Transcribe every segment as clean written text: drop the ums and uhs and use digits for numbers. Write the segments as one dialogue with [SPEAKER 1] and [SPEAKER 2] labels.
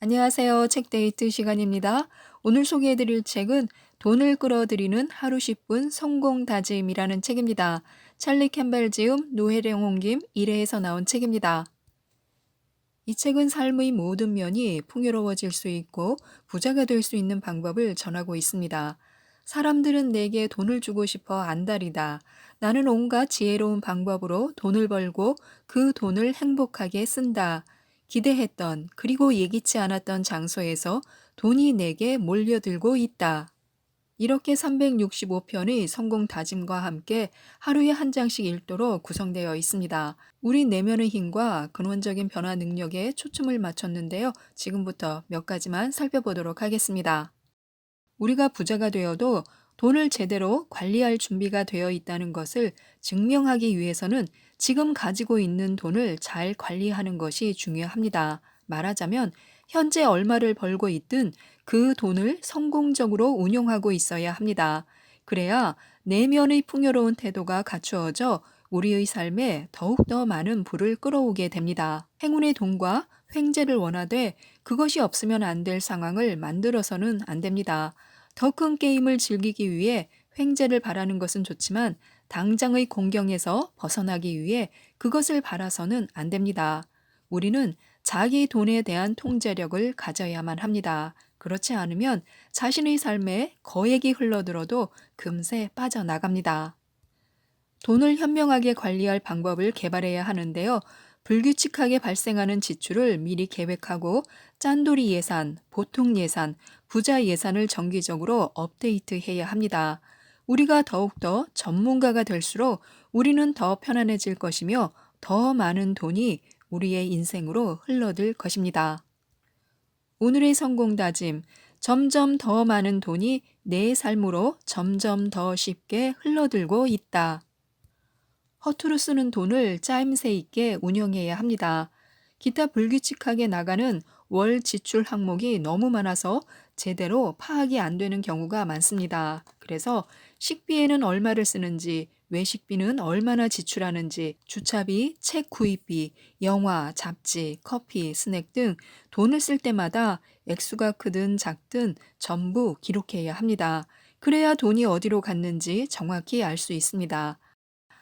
[SPEAKER 1] 안녕하세요. 책데이트 시간입니다. 오늘 소개해드릴 책은 돈을 끌어들이는 하루 10분 성공 다짐이라는 책입니다. 찰리 캠벨 지음, 노혜령 옮김 1회에서 나온 책입니다. 이 책은 삶의 모든 면이 풍요로워질 수 있고 부자가 될 수 있는 방법을 전하고 있습니다. 사람들은 내게 돈을 주고 싶어 안달이다. 나는 온갖 지혜로운 방법으로 돈을 벌고 그 돈을 행복하게 쓴다. 기대했던 그리고 예기치 않았던 장소에서 돈이 내게 몰려들고 있다. 이렇게 365편의 성공 다짐과 함께 하루에 한 장씩 읽도록 구성되어 있습니다. 우리 내면의 힘과 근원적인 변화 능력에 초점을 맞췄는데요. 지금부터 몇 가지만 살펴보도록 하겠습니다. 우리가 부자가 되어도 돈을 제대로 관리할 준비가 되어 있다는 것을 증명하기 위해서는 지금 가지고 있는 돈을 잘 관리하는 것이 중요합니다. 말하자면 현재 얼마를 벌고 있든 그 돈을 성공적으로 운용하고 있어야 합니다. 그래야 내면의 풍요로운 태도가 갖추어져 우리의 삶에 더욱더 많은 부를 끌어오게 됩니다. 행운의 돈과 횡재를 원하되 그것이 없으면 안 될 상황을 만들어서는 안 됩니다. 더 큰 게임을 즐기기 위해 횡재를 바라는 것은 좋지만 당장의 공경에서 벗어나기 위해 그것을 바라서는 안 됩니다. 우리는 자기 돈에 대한 통제력을 가져야만 합니다. 그렇지 않으면 자신의 삶에 거액이 흘러들어도 금세 빠져나갑니다. 돈을 현명하게 관리할 방법을 개발해야 하는데요. 불규칙하게 발생하는 지출을 미리 계획하고 짠돌이 예산, 보통 예산, 부자 예산을 정기적으로 업데이트해야 합니다. 우리가 더욱더 전문가가 될수록 우리는 더 편안해질 것이며 더 많은 돈이 우리의 인생으로 흘러들 것입니다. 오늘의 성공 다짐. 점점 더 많은 돈이 내 삶으로 점점 더 쉽게 흘러들고 있다. 허투루 쓰는 돈을 짜임새 있게 운영해야 합니다. 기타 불규칙하게 나가는 월 지출 항목이 너무 많아서 제대로 파악이 안 되는 경우가 많습니다. 그래서 식비에는 얼마를 쓰는지, 외식비는 얼마나 지출하는지, 주차비, 책 구입비, 영화, 잡지, 커피, 스낵 등 돈을 쓸 때마다 액수가 크든 작든 전부 기록해야 합니다. 그래야 돈이 어디로 갔는지 정확히 알 수 있습니다.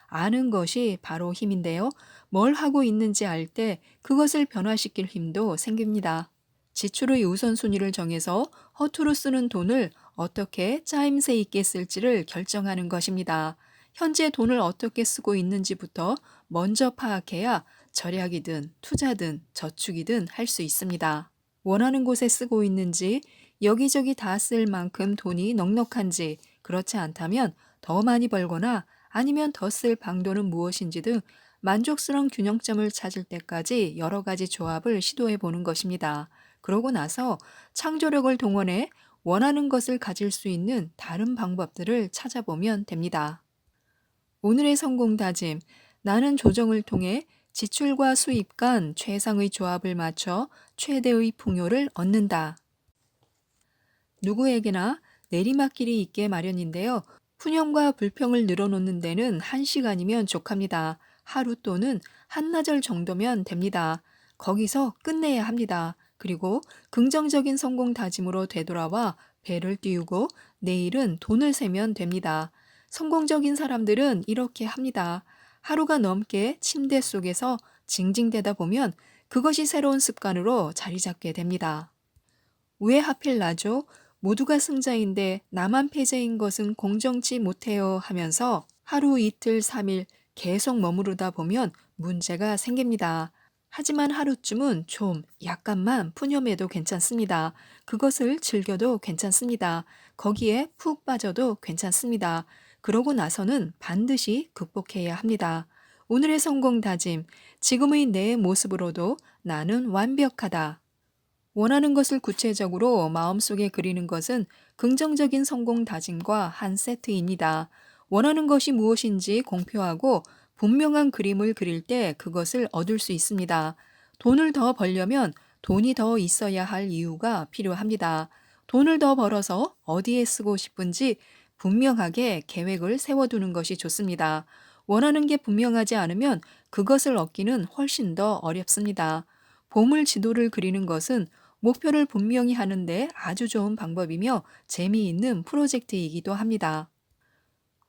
[SPEAKER 1] 아는 것이 바로 힘인데요. 뭘 하고 있는지 알 때 그것을 변화시킬 힘도 생깁니다. 지출의 우선순위를 정해서 허투루 쓰는 돈을 어떻게 짜임새 있게 쓸지를 결정하는 것입니다. 현재 돈을 어떻게 쓰고 있는지부터 먼저 파악해야 절약이든 투자든 저축이든 할 수 있습니다. 원하는 곳에 쓰고 있는지, 여기저기 다 쓸 만큼 돈이 넉넉한지, 그렇지 않다면 더 많이 벌거나 아니면 더 쓸 방도는 무엇인지 등 만족스러운 균형점을 찾을 때까지 여러 가지 조합을 시도해 보는 것입니다. 그러고 나서 창조력을 동원해 원하는 것을 가질 수 있는 다른 방법들을 찾아보면 됩니다. 오늘의 성공 다짐. 나는 조정을 통해 지출과 수입 간 최상의 조합을 맞춰 최대의 풍요를 얻는다. 누구에게나 내리막길이 있게 마련인데요. 푸념과 불평을 늘어놓는 데는 1시간이면 족합니다. 하루 또는 한나절 정도면 됩니다. 거기서 끝내야 합니다. 그리고 긍정적인 성공 다짐으로 되돌아와 배를 띄우고 내일은 돈을 세면 됩니다. 성공적인 사람들은 이렇게 합니다. 하루가 넘게 침대 속에서 징징대다 보면 그것이 새로운 습관으로 자리 잡게 됩니다. 왜 하필 나죠? 모두가 승자인데 나만 패자인 것은 공정치 못해요 하면서 하루 이틀 3일 계속 머무르다 보면 문제가 생깁니다. 하지만 하루쯤은 좀 약간만 푸념해도 괜찮습니다. 그것을 즐겨도 괜찮습니다. 거기에 푹 빠져도 괜찮습니다. 그러고 나서는 반드시 극복해야 합니다. 오늘의 성공 다짐. 지금의 내 모습으로도 나는 완벽하다. 원하는 것을 구체적으로 마음속에 그리는 것은 긍정적인 성공 다짐과 한 세트입니다. 원하는 것이 무엇인지 공표하고 분명한 그림을 그릴 때 그것을 얻을 수 있습니다. 돈을 더 벌려면 돈이 더 있어야 할 이유가 필요합니다. 돈을 더 벌어서 어디에 쓰고 싶은지 분명하게 계획을 세워두는 것이 좋습니다. 원하는 게 분명하지 않으면 그것을 얻기는 훨씬 더 어렵습니다. 보물 지도를 그리는 것은 목표를 분명히 하는데 아주 좋은 방법이며 재미있는 프로젝트이기도 합니다.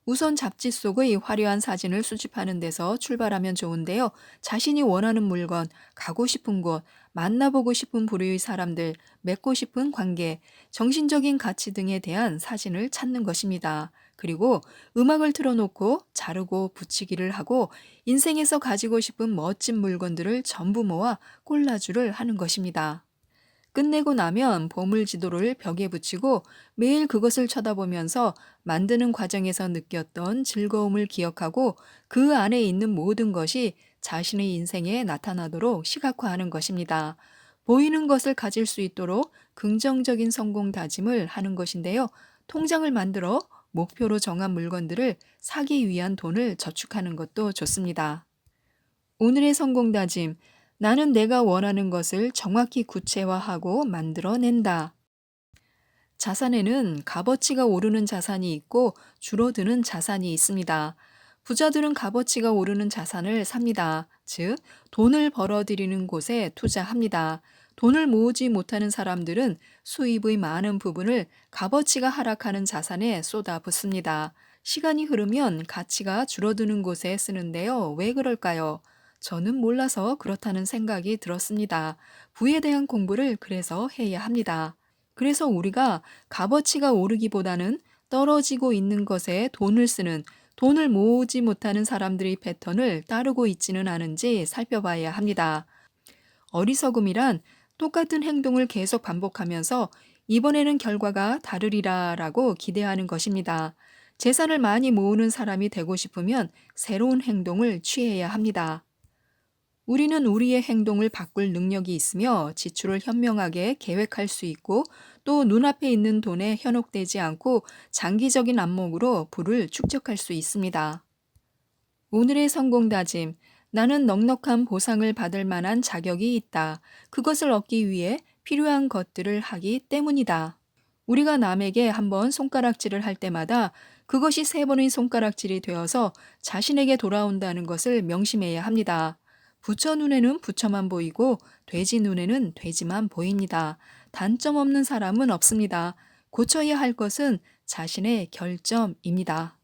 [SPEAKER 1] 우선 잡지 속의 화려한 사진을 수집하는 데서 출발하면 좋은데요. 자신이 원하는 물건, 가고 싶은 곳, 만나보고 싶은 부류의 사람들, 맺고 싶은 관계, 정신적인 가치 등에 대한 사진을 찾는 것입니다. 그리고 음악을 틀어놓고 자르고 붙이기를 하고 인생에서 가지고 싶은 멋진 물건들을 전부 모아 콜라주를 하는 것입니다. 끝내고 나면 보물지도를 벽에 붙이고 매일 그것을 쳐다보면서 만드는 과정에서 느꼈던 즐거움을 기억하고 그 안에 있는 모든 것이 자신의 인생에 나타나도록 시각화하는 것입니다. 보이는 것을 가질 수 있도록 긍정적인 성공 다짐을 하는 것인데요. 통장을 만들어 목표로 정한 물건들을 사기 위한 돈을 저축하는 것도 좋습니다. 오늘의 성공 다짐. 나는 내가 원하는 것을 정확히 구체화하고 만들어낸다. 자산에는 값어치가 오르는 자산이 있고 줄어드는 자산이 있습니다. 부자들은 값어치가 오르는 자산을 삽니다. 즉, 돈을 벌어들이는 곳에 투자합니다. 돈을 모으지 못하는 사람들은 수입의 많은 부분을 값어치가 하락하는 자산에 쏟아붓습니다. 시간이 흐르면 가치가 줄어드는 곳에 쓰는데요. 왜 그럴까요? 저는 몰라서 그렇다는 생각이 들었습니다. 부에 대한 공부를 그래서 해야 합니다. 그래서 우리가 값어치가 오르기보다는 떨어지고 있는 것에 돈을 쓰는, 돈을 모으지 못하는 사람들의 패턴을 따르고 있지는 않은지 살펴봐야 합니다. 어리석음이란 똑같은 행동을 계속 반복하면서 이번에는 결과가 다르리라 라고 기대하는 것입니다. 재산을 많이 모으는 사람이 되고 싶으면 새로운 행동을 취해야 합니다. 우리는 우리의 행동을 바꿀 능력이 있으며 지출을 현명하게 계획할 수 있고 또 눈앞에 있는 돈에 현혹되지 않고 장기적인 안목으로 부를 축적할 수 있습니다. 오늘의 성공 다짐. 나는 넉넉한 보상을 받을 만한 자격이 있다. 그것을 얻기 위해 필요한 것들을 하기 때문이다. 우리가 남에게 한번 손가락질을 할 때마다 그것이 3번의 손가락질이 되어서 자신에게 돌아온다는 것을 명심해야 합니다. 부처 눈에는 부처만 보이고 돼지 눈에는 돼지만 보입니다. 단점 없는 사람은 없습니다. 고쳐야 할 것은 자신의 결점입니다.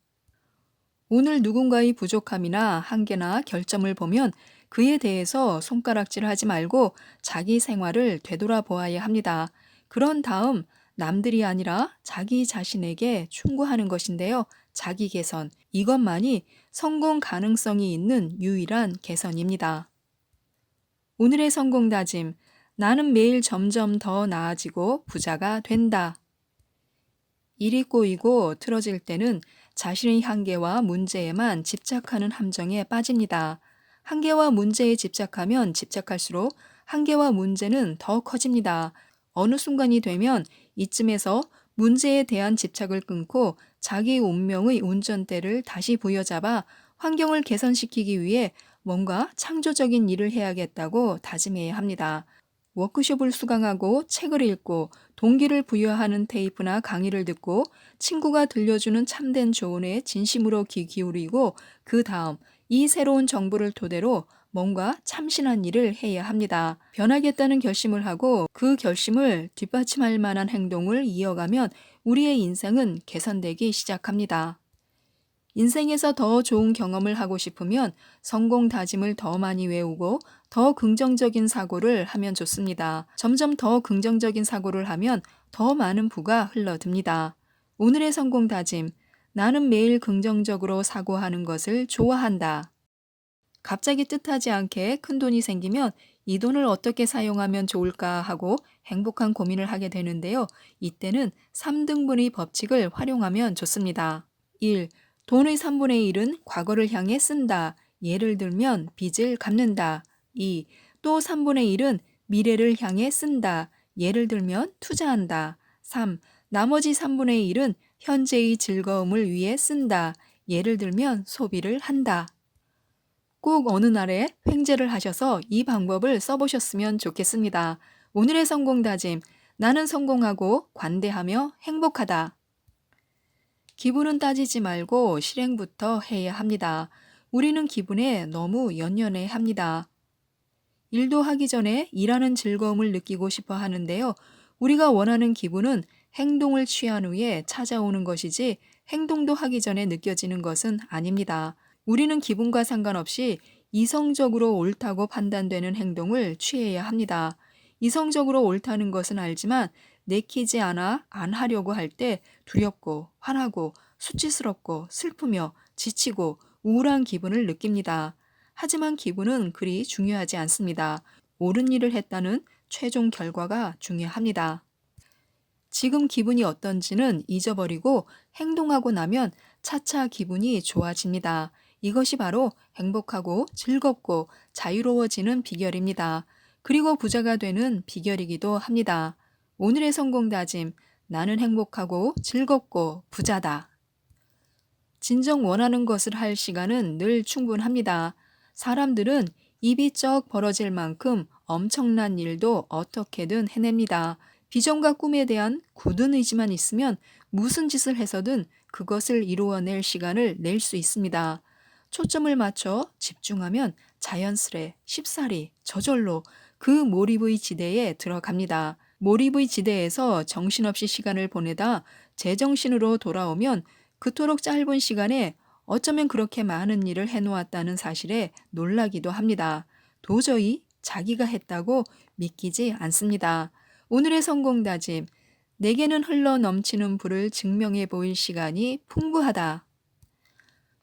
[SPEAKER 1] 오늘 누군가의 부족함이나 한계나 결점을 보면 그에 대해서 손가락질하지 말고 자기 생활을 되돌아보아야 합니다. 그런 다음 남들이 아니라 자기 자신에게 충고하는 것인데요. 자기 개선, 이것만이 성공 가능성이 있는 유일한 개선입니다. 오늘의 성공 다짐. 나는 매일 점점 더 나아지고 부자가 된다. 일이 꼬이고 틀어질 때는 자신의 한계와 문제에만 집착하는 함정에 빠집니다. 한계와 문제에 집착하면 집착할수록 한계와 문제는 더 커집니다. 어느 순간이 되면 이쯤에서 문제에 대한 집착을 끊고 자기 운명의 운전대를 다시 부여잡아 환경을 개선시키기 위해 뭔가 창조적인 일을 해야겠다고 다짐해야 합니다. 워크숍을 수강하고 책을 읽고 동기를 부여하는 테이프나 강의를 듣고 친구가 들려주는 참된 조언에 진심으로 귀 기울이고 그 다음 이 새로운 정보를 토대로 뭔가 참신한 일을 해야 합니다. 변하겠다는 결심을 하고 그 결심을 뒷받침할 만한 행동을 이어가면 우리의 인생은 개선되기 시작합니다. 인생에서 더 좋은 경험을 하고 싶으면 성공 다짐을 더 많이 외우고 더 긍정적인 사고를 하면 좋습니다. 점점 더 긍정적인 사고를 하면 더 많은 부가 흘러듭니다. 오늘의 성공 다짐. 나는 매일 긍정적으로 사고하는 것을 좋아한다. 갑자기 뜻하지 않게 큰 돈이 생기면 이 돈을 어떻게 사용하면 좋을까 하고 행복한 고민을 하게 되는데요. 이때는 3등분의 법칙을 활용하면 좋습니다. 1. 돈의 3분의 1은 과거를 향해 쓴다. 예를 들면 빚을 갚는다. 2. 또 3분의 1은 미래를 향해 쓴다. 예를 들면 투자한다. 3. 나머지 3분의 1은 현재의 즐거움을 위해 쓴다. 예를 들면 소비를 한다. 꼭 어느 날에 횡재를 하셔서 이 방법을 써보셨으면 좋겠습니다. 오늘의 성공 다짐. 나는 성공하고 관대하며 행복하다. 기분은 따지지 말고 실행부터 해야 합니다. 우리는 기분에 너무 연연해 합니다. 일도 하기 전에 일하는 즐거움을 느끼고 싶어 하는데요. 우리가 원하는 기분은 행동을 취한 후에 찾아오는 것이지 행동도 하기 전에 느껴지는 것은 아닙니다. 우리는 기분과 상관없이 이성적으로 옳다고 판단되는 행동을 취해야 합니다. 이성적으로 옳다는 것은 알지만 내키지 않아 안 하려고 할 때 두렵고 화나고 수치스럽고 슬프며 지치고 우울한 기분을 느낍니다. 하지만 기분은 그리 중요하지 않습니다. 옳은 일을 했다는 최종 결과가 중요합니다. 지금 기분이 어떤지는 잊어버리고 행동하고 나면 차차 기분이 좋아집니다. 이것이 바로 행복하고 즐겁고 자유로워지는 비결입니다. 그리고 부자가 되는 비결이기도 합니다. 오늘의 성공 다짐, 나는 행복하고 즐겁고 부자다. 진정 원하는 것을 할 시간은 늘 충분합니다. 사람들은 입이 쩍 벌어질 만큼 엄청난 일도 어떻게든 해냅니다. 비전과 꿈에 대한 굳은 의지만 있으면 무슨 짓을 해서든 그것을 이루어낼 시간을 낼 수 있습니다. 초점을 맞춰 집중하면 자연스레 쉽사리 저절로 그 몰입의 지대에 들어갑니다. 몰입의 지대에서 정신없이 시간을 보내다 제정신으로 돌아오면 그토록 짧은 시간에 어쩌면 그렇게 많은 일을 해놓았다는 사실에 놀라기도 합니다. 도저히 자기가 했다고 믿기지 않습니다. 오늘의 성공 다짐, 내게는 흘러 넘치는 부를 증명해 보일 시간이 풍부하다.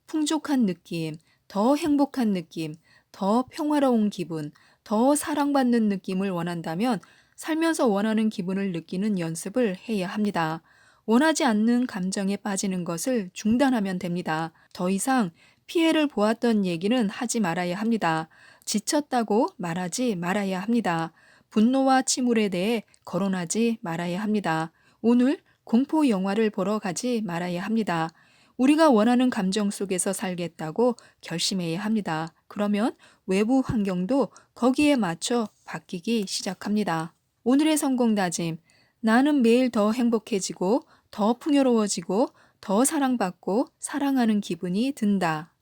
[SPEAKER 1] 풍족한 느낌, 더 행복한 느낌, 더 평화로운 기분, 더 사랑받는 느낌을 원한다면 살면서 원하는 기분을 느끼는 연습을 해야 합니다. 원하지 않는 감정에 빠지는 것을 중단하면 됩니다. 더 이상 피해를 보았던 얘기는 하지 말아야 합니다. 지쳤다고 말하지 말아야 합니다. 분노와 침울에 대해 거론하지 말아야 합니다. 오늘 공포 영화를 보러 가지 말아야 합니다. 우리가 원하는 감정 속에서 살겠다고 결심해야 합니다. 그러면 외부 환경도 거기에 맞춰 바뀌기 시작합니다. 오늘의 성공 다짐, 나는 매일 더 행복해지고 더 풍요로워지고 더 사랑받고 사랑하는 기분이 든다.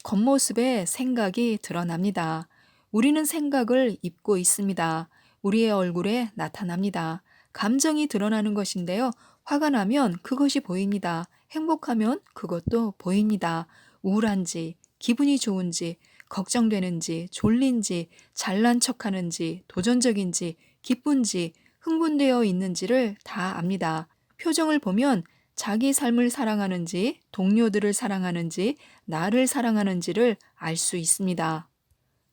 [SPEAKER 1] 겉모습에 생각이 드러납니다. 우리는 생각을 입고 있습니다. 우리의 얼굴에 나타납니다. 감정이 드러나는 것인데요. 화가 나면 그것이 보입니다. 행복하면 그것도 보입니다. 우울한지, 기분이 좋은지, 걱정되는지, 졸린지, 잘난 척하는지, 도전적인지, 기쁜지, 흥분되어 있는지를 다 압니다. 표정을 보면 자기 삶을 사랑하는지, 동료들을 사랑하는지, 나를 사랑하는지를 알 수 있습니다.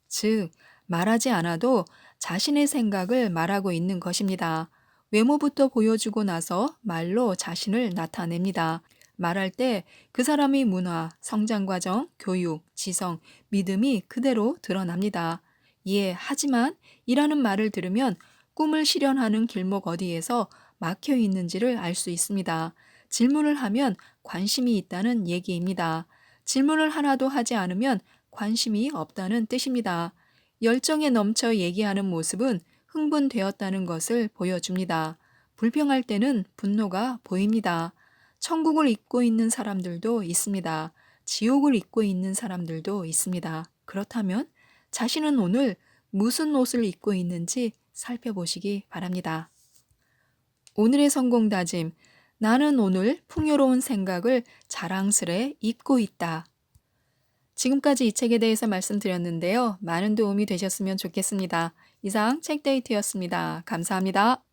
[SPEAKER 1] 즉, 말하지 않아도 자신의 생각을 말하고 있는 것입니다. 외모부터 보여주고 나서 말로 자신을 나타냅니다. 말할 때 그 사람의 문화, 성장 과정, 교육, 지성, 믿음이 그대로 드러납니다. 예, 하지만 이라는 말을 들으면 꿈을 실현하는 길목 어디에서 막혀 있는지를 알 수 있습니다. 질문을 하면 관심이 있다는 얘기입니다. 질문을 하나도 하지 않으면 관심이 없다는 뜻입니다. 열정에 넘쳐 얘기하는 모습은 흥분되었다는 것을 보여줍니다. 불평할 때는 분노가 보입니다. 천국을 잊고 있는 사람들도 있습니다. 지옥을 잊고 있는 사람들도 있습니다. 그렇다면 자신은 오늘 무슨 옷을 입고 있는지 살펴보시기 바랍니다. 오늘의 성공 다짐, 나는 오늘 풍요로운 생각을 자랑스레 입고 있다. 지금까지 이 책에 대해서 말씀드렸는데요. 많은 도움이 되셨으면 좋겠습니다. 이상 책데이트였습니다. 감사합니다.